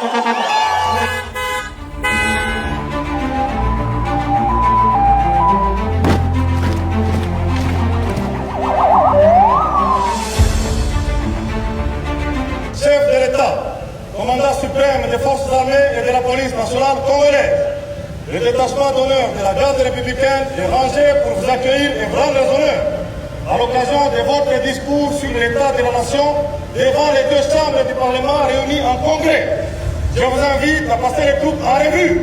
Chef de l'État, commandant suprême des forces armées et de la police nationale congolaise, le détachement d'honneur de la garde républicaine est rangé pour vous accueillir et vous rendre les honneurs à l'occasion de votre discours sur l'état de la nation devant les deux chambres du Parlement réunies en congrès. Je vous invite à passer les troupes en revue.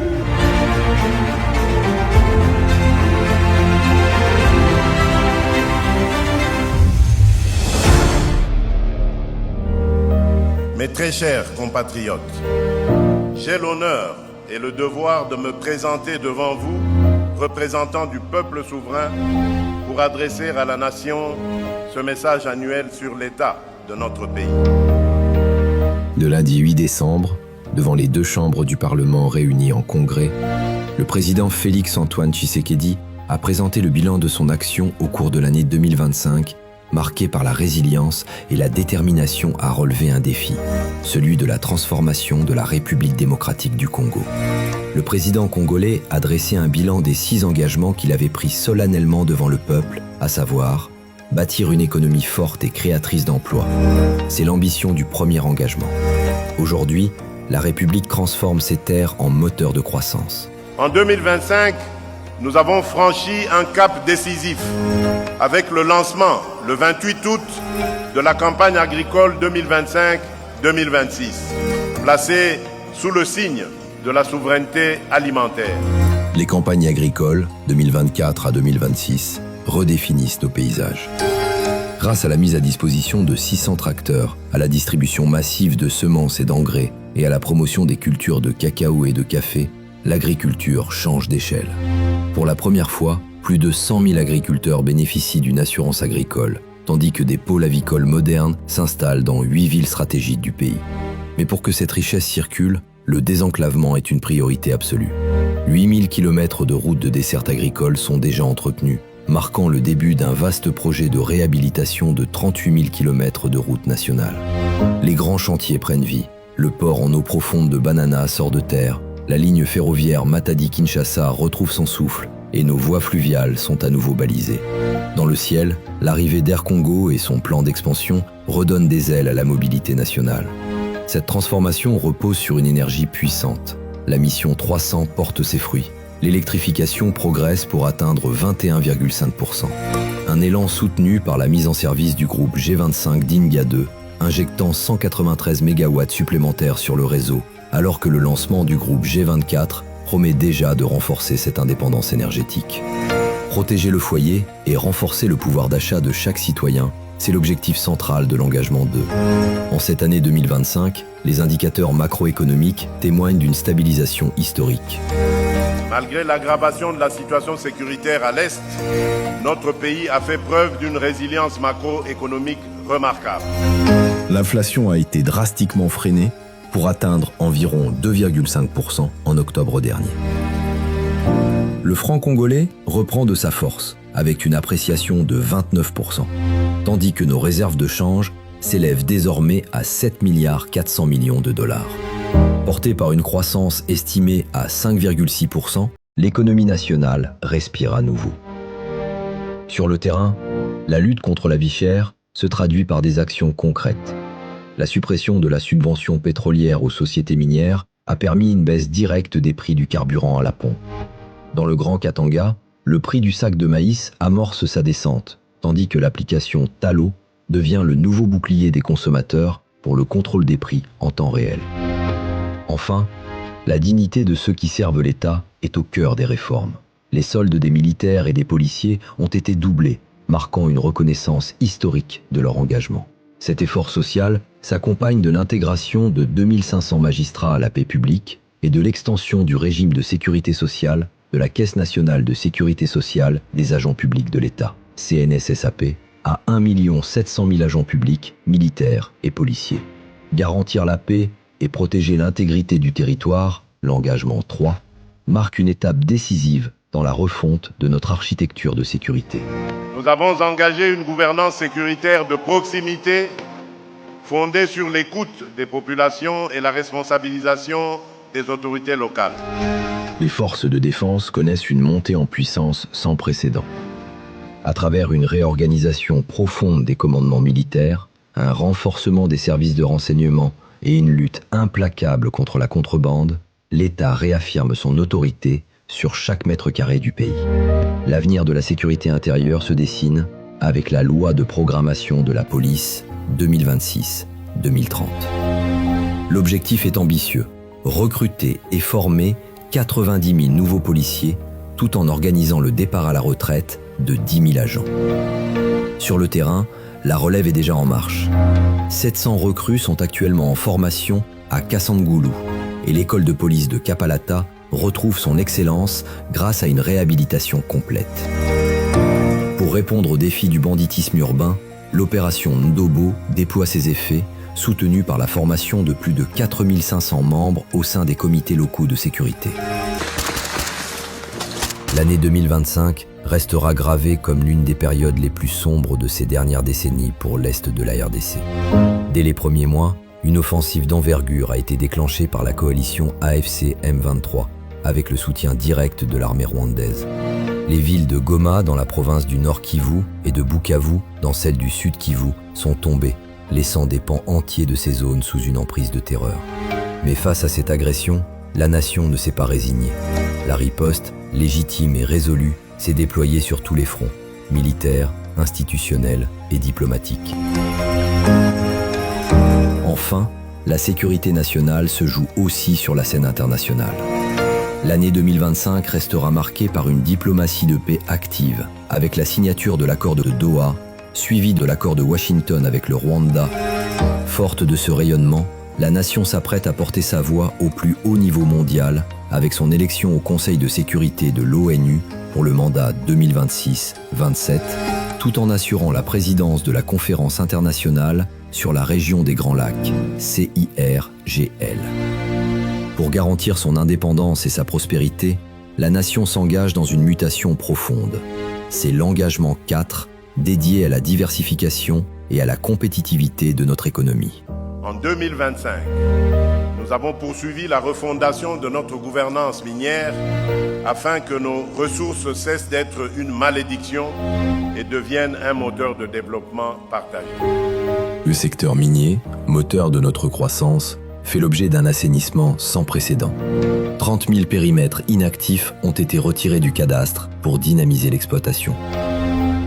Mes très chers compatriotes, j'ai l'honneur et le devoir de me présenter devant vous, représentant du peuple souverain, pour adresser à la nation ce message annuel sur l'état de notre pays. De lundi 8 décembre, devant les deux chambres du Parlement réunies en congrès, le président Félix-Antoine Tshisekedi a présenté le bilan de son action au cours de l'année 2025, marqué par la résilience et la détermination à relever un défi, celui de la transformation de la République démocratique du Congo. Le président congolais a dressé un bilan des 6 engagements qu'il avait pris solennellement devant le peuple, à savoir bâtir une économie forte et créatrice d'emplois. C'est l'ambition du premier engagement. Aujourd'hui, la République transforme ses terres en moteur de croissance. En 2025, nous avons franchi un cap décisif avec le lancement, le 28 août, de la campagne agricole 2025-2026, placée sous le signe de la souveraineté alimentaire. Les campagnes agricoles 2024 à 2026 redéfinissent nos paysages. Grâce à la mise à disposition de 600 tracteurs, à la distribution massive de semences et d'engrais et à la promotion des cultures de cacao et de café, l'agriculture change d'échelle. Pour la première fois, plus de 100 000 agriculteurs bénéficient d'une assurance agricole, tandis que des pôles avicoles modernes s'installent dans 8 villes stratégiques du pays. Mais pour que cette richesse circule, le désenclavement est une priorité absolue. 8000 km de routes de desserte agricole sont déjà entretenues, marquant le début d'un vaste projet de réhabilitation de 38 000 km de routes nationales. Les grands chantiers prennent vie. Le port en eau profonde de Banana sort de terre, la ligne ferroviaire Matadi-Kinshasa retrouve son souffle et nos voies fluviales sont à nouveau balisées. Dans le ciel, l'arrivée d'Air Congo et son plan d'expansion redonnent des ailes à la mobilité nationale. Cette transformation repose sur une énergie puissante. La mission 300 porte ses fruits. L'électrification progresse pour atteindre 21,5%. Un élan soutenu par la mise en service du groupe G25 d'Inga 2, injectant 193 MW supplémentaires sur le réseau, alors que le lancement du groupe G24 promet déjà de renforcer cette indépendance énergétique. Protéger le foyer et renforcer le pouvoir d'achat de chaque citoyen, c'est l'objectif central de l'engagement 2. En cette année 2025, les indicateurs macroéconomiques témoignent d'une stabilisation historique. Malgré l'aggravation de la situation sécuritaire à l'Est, notre pays a fait preuve d'une résilience macroéconomique remarquable. L'inflation a été drastiquement freinée pour atteindre environ 2,5% en octobre dernier. Le franc congolais reprend de sa force, avec une appréciation de 29%, tandis que nos réserves de change s'élèvent désormais à 7,4 milliards de dollars. Portée par une croissance estimée à 5,6%, l'économie nationale respire à nouveau. Sur le terrain, la lutte contre la vie chère se traduit par des actions concrètes. La suppression de la subvention pétrolière aux sociétés minières a permis une baisse directe des prix du carburant à la pompe. Dans le Grand Katanga, le prix du sac de maïs amorce sa descente, tandis que l'application Talo devient le nouveau bouclier des consommateurs pour le contrôle des prix en temps réel. Enfin, la dignité de ceux qui servent l'État est au cœur des réformes. Les soldes des militaires et des policiers ont été doublés, marquant une reconnaissance historique de leur engagement. Cet effort social s'accompagne de l'intégration de 2500 magistrats à la paix publique et de l'extension du régime de sécurité sociale de la Caisse nationale de sécurité sociale des agents publics de l'État, CNSSAP, à 1 700 000 agents publics, militaires et policiers. Garantir la paix et protéger l'intégrité du territoire, l'engagement 3, marque une étape décisive dans la refonte de notre architecture de sécurité. Nous avons engagé une gouvernance sécuritaire de proximité fondée sur l'écoute des populations et la responsabilisation des autorités locales. Les forces de défense connaissent une montée en puissance sans précédent. À travers une réorganisation profonde des commandements militaires, un renforcement des services de renseignement et une lutte implacable contre la contrebande, l'État réaffirme son autorité sur chaque mètre carré du pays. L'avenir de la sécurité intérieure se dessine avec la loi de programmation de la police 2026-2030. L'objectif est ambitieux, recruter et former 90 000 nouveaux policiers tout en organisant le départ à la retraite de 10 000 agents. Sur le terrain, la relève est déjà en marche. 700 recrues sont actuellement en formation à Kassangoulou et l'école de police de Kapalata retrouve son excellence grâce à une réhabilitation complète. Pour répondre aux défis du banditisme urbain, l'opération Ndobo déploie ses effets, soutenue par la formation de plus de 4500 membres au sein des comités locaux de sécurité. L'année 2025 restera gravée comme l'une des périodes les plus sombres de ces dernières décennies pour l'Est de la RDC. Dès les premiers mois, une offensive d'envergure a été déclenchée par la coalition AFC M23, avec le soutien direct de l'armée rwandaise. Les villes de Goma dans la province du Nord Kivu et de Bukavu dans celle du Sud Kivu sont tombées, laissant des pans entiers de ces zones sous une emprise de terreur. Mais face à cette agression, la nation ne s'est pas résignée. La riposte, légitime et résolue, s'est déployée sur tous les fronts, militaires, institutionnels et diplomatiques. Enfin, la sécurité nationale se joue aussi sur la scène internationale. L'année 2025 restera marquée par une diplomatie de paix active, avec la signature de l'accord de Doha, suivi de l'accord de Washington avec le Rwanda. Forte de ce rayonnement, la nation s'apprête à porter sa voix au plus haut niveau mondial, avec son élection au Conseil de sécurité de l'ONU pour le mandat 2026-27, tout en assurant la présidence de la conférence internationale sur la région des Grands Lacs, CIRGL. Pour garantir son indépendance et sa prospérité, la nation s'engage dans une mutation profonde. C'est l'engagement 4, dédié à la diversification et à la compétitivité de notre économie. En 2025, nous avons poursuivi la refondation de notre gouvernance minière afin que nos ressources cessent d'être une malédiction et deviennent un moteur de développement partagé. Le secteur minier, moteur de notre croissance, fait l'objet d'un assainissement sans précédent. 30 000 périmètres inactifs ont été retirés du cadastre pour dynamiser l'exploitation.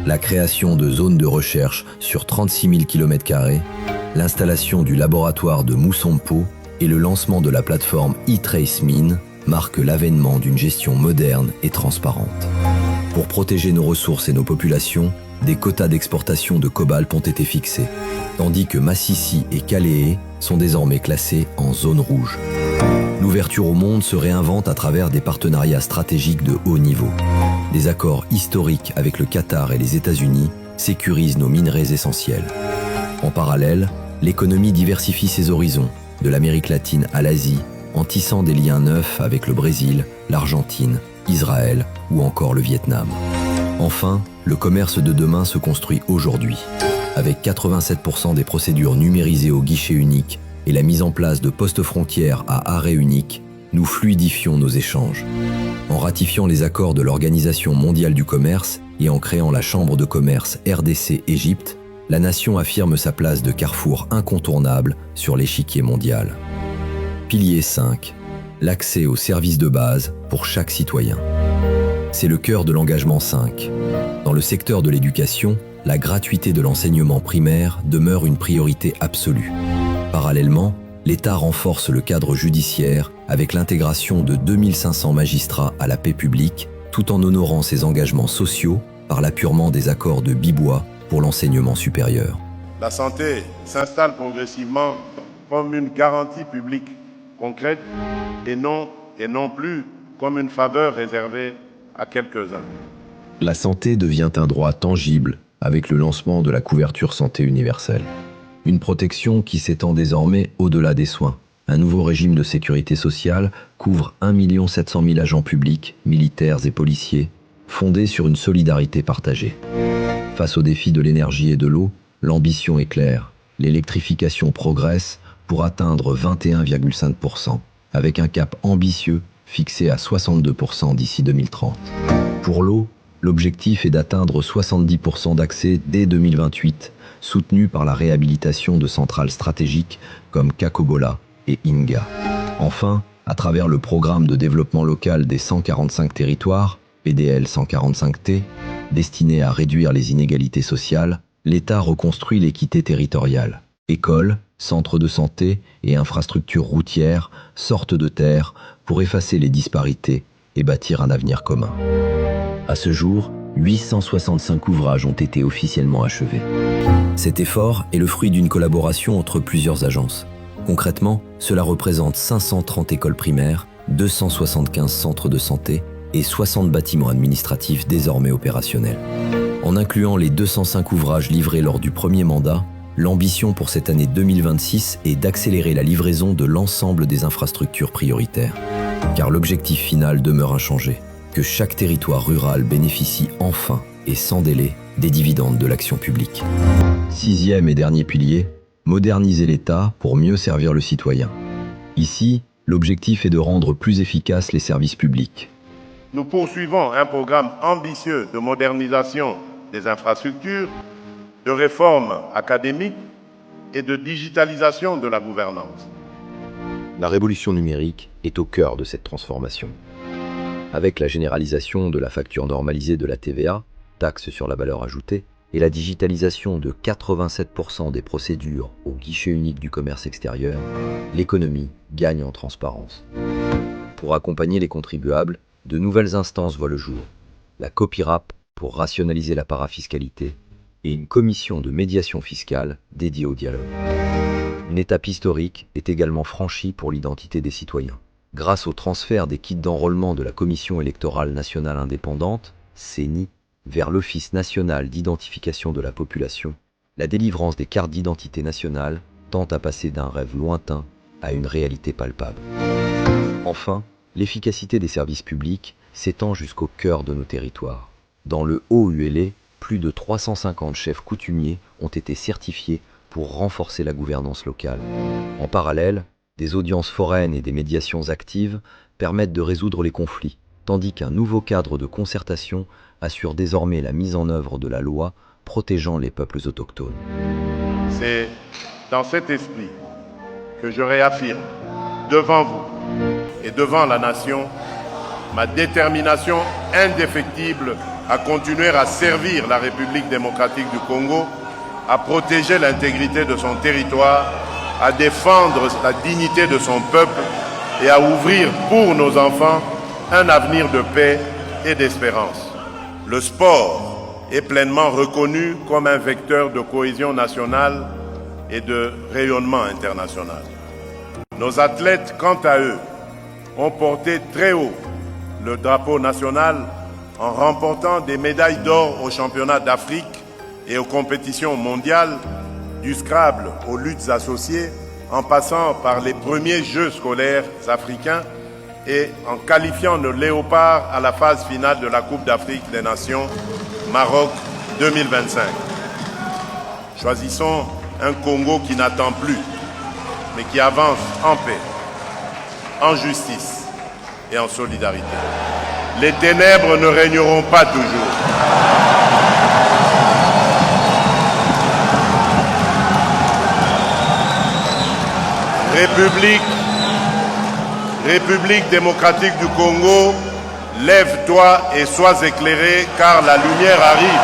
La création de zones de recherche sur 36 000 km², l'installation du laboratoire de Moussampo et le lancement de la plateforme eTraceMine marquent l'avènement d'une gestion moderne et transparente. Pour protéger nos ressources et nos populations, des quotas d'exportation de cobalt ont été fixés, tandis que Massissi et Kaléé sont désormais classés en zone rouge. L'ouverture au monde se réinvente à travers des partenariats stratégiques de haut niveau. Des accords historiques avec le Qatar et les États-Unis sécurisent nos minerais essentiels. En parallèle, l'économie diversifie ses horizons, de l'Amérique latine à l'Asie, en tissant des liens neufs avec le Brésil, l'Argentine, Israël ou encore le Vietnam. Enfin, le commerce de demain se construit aujourd'hui, avec 87% des procédures numérisées au guichet unique et la mise en place de postes frontières à arrêt unique, nous fluidifions nos échanges. En ratifiant les accords de l'Organisation mondiale du commerce et en créant la Chambre de commerce RDC-Égypte, la nation affirme sa place de carrefour incontournable sur l'échiquier mondial. Pilier 5. L'accès aux services de base pour chaque citoyen. C'est le cœur de l'engagement 5. Dans le secteur de l'éducation, la gratuité de l'enseignement primaire demeure une priorité absolue. Parallèlement, l'État renforce le cadre judiciaire avec l'intégration de 2500 magistrats à la paix publique, tout en honorant ses engagements sociaux par l'apurement des accords de Bibois pour l'enseignement supérieur. La santé s'installe progressivement comme une garantie publique concrète et non plus comme une faveur réservée à quelques-uns. La santé devient un droit tangible avec le lancement de la couverture santé universelle. Une protection qui s'étend désormais au-delà des soins. Un nouveau régime de sécurité sociale couvre 1 700 000 agents publics, militaires et policiers, fondé sur une solidarité partagée. Face aux défis de l'énergie et de l'eau, l'ambition est claire, l'électrification progresse pour atteindre 21,5%, avec un cap ambitieux fixé à 62% d'ici 2030. Pour l'eau, l'objectif est d'atteindre 70% d'accès dès 2028, soutenu par la réhabilitation de centrales stratégiques comme Kakobola et Inga. Enfin, à travers le programme de développement local des 145 territoires, PDL 145T, destiné à réduire les inégalités sociales, l'État reconstruit l'équité territoriale. Écoles, centres de santé et infrastructures routières sortent de terre pour effacer les disparités et bâtir un avenir commun. À ce jour, 865 ouvrages ont été officiellement achevés. Cet effort est le fruit d'une collaboration entre plusieurs agences. Concrètement, cela représente 530 écoles primaires, 275 centres de santé et 60 bâtiments administratifs désormais opérationnels. En incluant les 205 ouvrages livrés lors du premier mandat, l'ambition pour cette année 2026 est d'accélérer la livraison de l'ensemble des infrastructures prioritaires. Car l'objectif final demeure inchangé, que chaque territoire rural bénéficie enfin et sans délai des dividendes de l'action publique. Sixième et dernier pilier, moderniser l'État pour mieux servir le citoyen. Ici, l'objectif est de rendre plus efficaces les services publics. Nous poursuivons un programme ambitieux de modernisation des infrastructures, de réforme académique et de digitalisation de la gouvernance. La révolution numérique est au cœur de cette transformation. Avec la généralisation de la facture normalisée de la TVA, taxe sur la valeur ajoutée, et la digitalisation de 87% des procédures au guichet unique du commerce extérieur, l'économie gagne en transparence. Pour accompagner les contribuables, de nouvelles instances voient le jour. La COPIRAP pour rationaliser la parafiscalité et une commission de médiation fiscale dédiée au dialogue. Une étape historique est également franchie pour l'identité des citoyens. Grâce au transfert des kits d'enrôlement de la Commission électorale nationale indépendante, CENI, vers l'Office national d'identification de la population, la délivrance des cartes d'identité nationale tend à passer d'un rêve lointain à une réalité palpable. Enfin, l'efficacité des services publics s'étend jusqu'au cœur de nos territoires. Dans le Haut-Uélé, plus de 350 chefs coutumiers ont été certifiés pour renforcer la gouvernance locale. En parallèle, des audiences foraines et des médiations actives permettent de résoudre les conflits, tandis qu'un nouveau cadre de concertation assure désormais la mise en œuvre de la loi protégeant les peuples autochtones. C'est dans cet esprit que je réaffirme devant vous et devant la nation ma détermination indéfectible à continuer à servir la République démocratique du Congo, à protéger l'intégrité de son territoire, à défendre la dignité de son peuple et à ouvrir pour nos enfants un avenir de paix et d'espérance. Le sport est pleinement reconnu comme un vecteur de cohésion nationale et de rayonnement international. Nos athlètes, quant à eux, ont porté très haut le drapeau national en remportant des médailles d'or aux championnats d'Afrique et aux compétitions mondiales, du Scrabble aux luttes associées, en passant par les premiers Jeux scolaires africains et en qualifiant nos léopards à la phase finale de la Coupe d'Afrique des Nations Maroc 2025. Choisissons un Congo qui n'attend plus, mais qui avance en paix, en justice et en solidarité. Les ténèbres ne régneront pas toujours. République démocratique du Congo, lève-toi et sois éclairé, car la lumière arrive.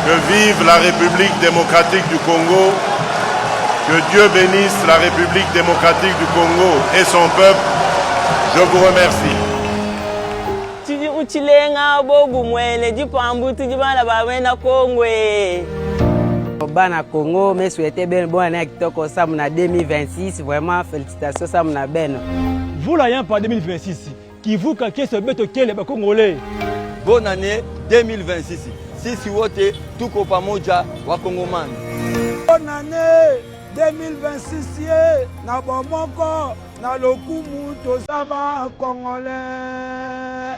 Que vive la République démocratique du Congo, que Dieu bénisse la République démocratique du Congo et son peuple. Je vous remercie. Bana Congo, mais souhaitez bien bonne année kitoko samna 2026. Vraiment félicitations samna ben. Vous l'ayez pas 2026. Qui vous caquez ce bête auquel les Congolais. Bonne année 2026. Sisi wote tuko pamoja wa Kongoman. Bonne année 2026 na bomoko na lokumu to sama Congolais.